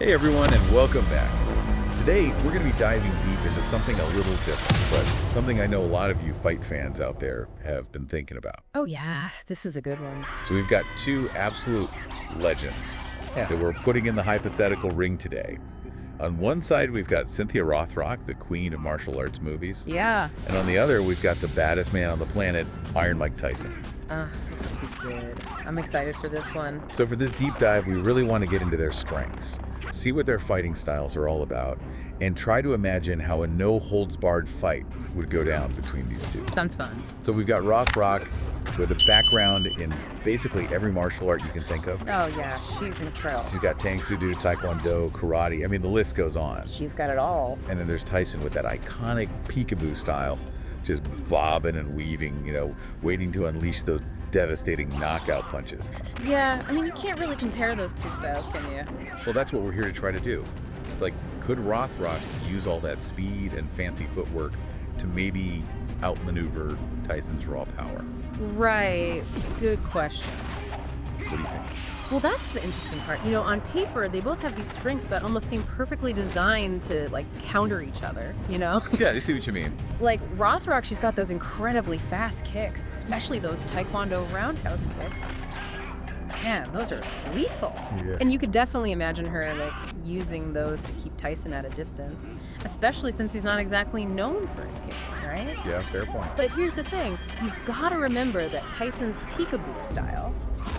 Hey everyone, and welcome back. Today, we're going to be diving deep into something a little different, but something I know a lot of you fight fans out there have been thinking about. Oh yeah, this is a good one. So we've got two absolute legends that we're putting in the hypothetical ring today. On one side, we've got Cynthia Rothrock, the queen of martial arts movies. Yeah. And on the other, we've got the baddest man on the planet, Iron Mike Tyson. This will be good. I'm excited for this one. So for this deep dive, we really want to get into their strengths, see what their fighting styles are all about, and try to imagine how a no-holds-barred fight would go down between these two. Sounds fun. So we've got Rothrock with a background in basically every martial art you can think of. Oh yeah, she's incredible. She's got Tang Soo Do, Taekwondo, karate. I mean, the list goes on. She's got it all. And then there's Tyson with that iconic peekaboo style, just bobbing and weaving, waiting to unleash those devastating knockout punches. Yeah, I mean, you can't really compare those two styles, can you? Well, that's what we're here to try to do. Like, could Rothrock use all that speed and fancy footwork to maybe outmaneuver Tyson's raw power? Right. Good question. What do you think? Well, that's the interesting part. On paper, they both have these strengths that almost seem perfectly designed to, counter each other, Yeah, I see what you mean. Like, Rothrock, she's got those incredibly fast kicks, especially those Taekwondo roundhouse kicks. Man, those are lethal. Yeah. And you could definitely imagine her, using those to keep Tyson at a distance, especially since he's not exactly known for his kicking, right? Yeah, fair point. But here's the thing. You've got to remember that Tyson's peekaboo style,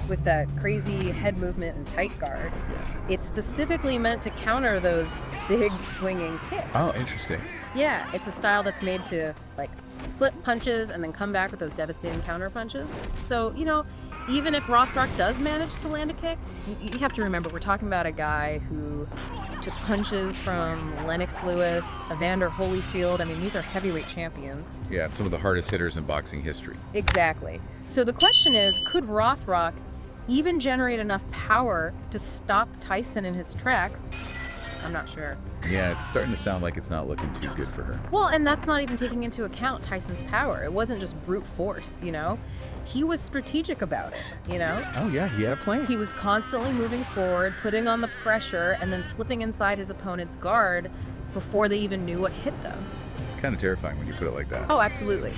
with that crazy head movement and tight guard, it's specifically meant to counter those big swinging kicks. Oh, interesting. Yeah, it's a style that's made to, slip punches and then come back with those devastating counter punches. So, even if Rothrock does manage to land a kick, you have to remember we're talking about a guy who took punches from Lennox Lewis, Evander Holyfield. I mean, these are heavyweight champions. Yeah, some of the hardest hitters in boxing history. Exactly. So the question is, could Rothrock even generate enough power to stop Tyson in his tracks? I'm not sure. Yeah, it's starting to sound like it's not looking too good for her. Well, and that's not even taking into account Tyson's power. It wasn't just brute force, He was strategic about it, Oh yeah, he had a plan. He was constantly moving forward, putting on the pressure, and then slipping inside his opponent's guard before they even knew what hit them. It's kind of terrifying when you put it like that. Oh, absolutely.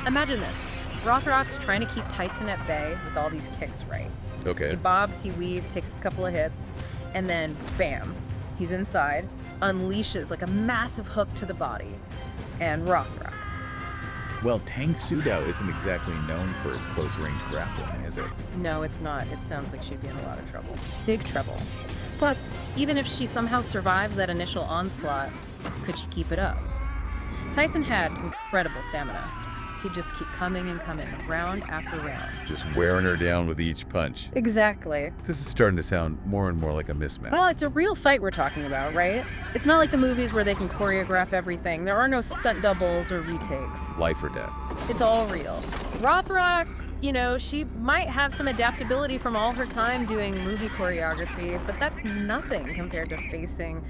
Imagine this. Rothrock's trying to keep Tyson at bay with all these kicks, right? Okay. He bobs, he weaves, takes a couple of hits, and then bam, he's inside, unleashes a massive hook to the body, and Rothrock. Well, Tang Soo Do isn't exactly known for its close-range grappling, is it? No, it's not. It sounds like she'd be in a lot of trouble. Big trouble. Plus, even if she somehow survives that initial onslaught, could she keep it up? Tyson had incredible stamina. He'd just keep coming and coming, round after round. Just wearing her down with each punch. Exactly. This is starting to sound more and more like a mismatch. Well, it's a real fight we're talking about, right? It's not like the movies where they can choreograph everything. There are no stunt doubles or retakes. Life or death. It's all real. Rothrock, she might have some adaptability from all her time doing movie choreography, but that's nothing compared to facing,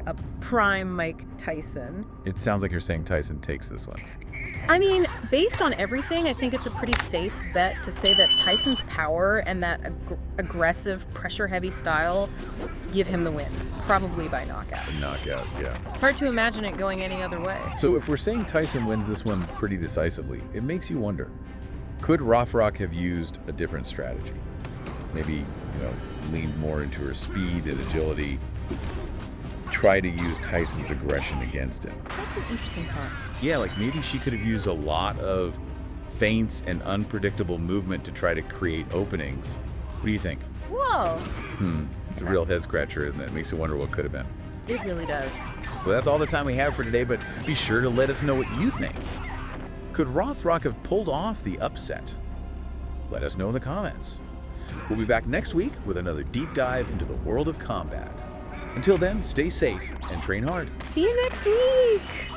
a prime Mike Tyson. It sounds like you're saying Tyson takes this one. I mean, based on everything, I think it's a pretty safe bet to say that Tyson's power and that aggressive, pressure-heavy style give him the win, probably by knockout. Knockout, yeah. It's hard to imagine it going any other way. So if we're saying Tyson wins this one pretty decisively, it makes you wonder, could Rothrock have used a different strategy? Maybe, leaned more into her speed and agility, try to use Tyson's aggression against him. That's an interesting thought. Yeah, maybe she could have used a lot of feints and unpredictable movement to try to create openings. What do you think? Whoa. It's a real head scratcher, isn't it? It makes you wonder what could have been. It really does. Well, that's all the time we have for today, but be sure to let us know what you think. Could Rothrock have pulled off the upset? Let us know in the comments. We'll be back next week with another deep dive into the world of combat. Until then, stay safe and train hard. See you next week.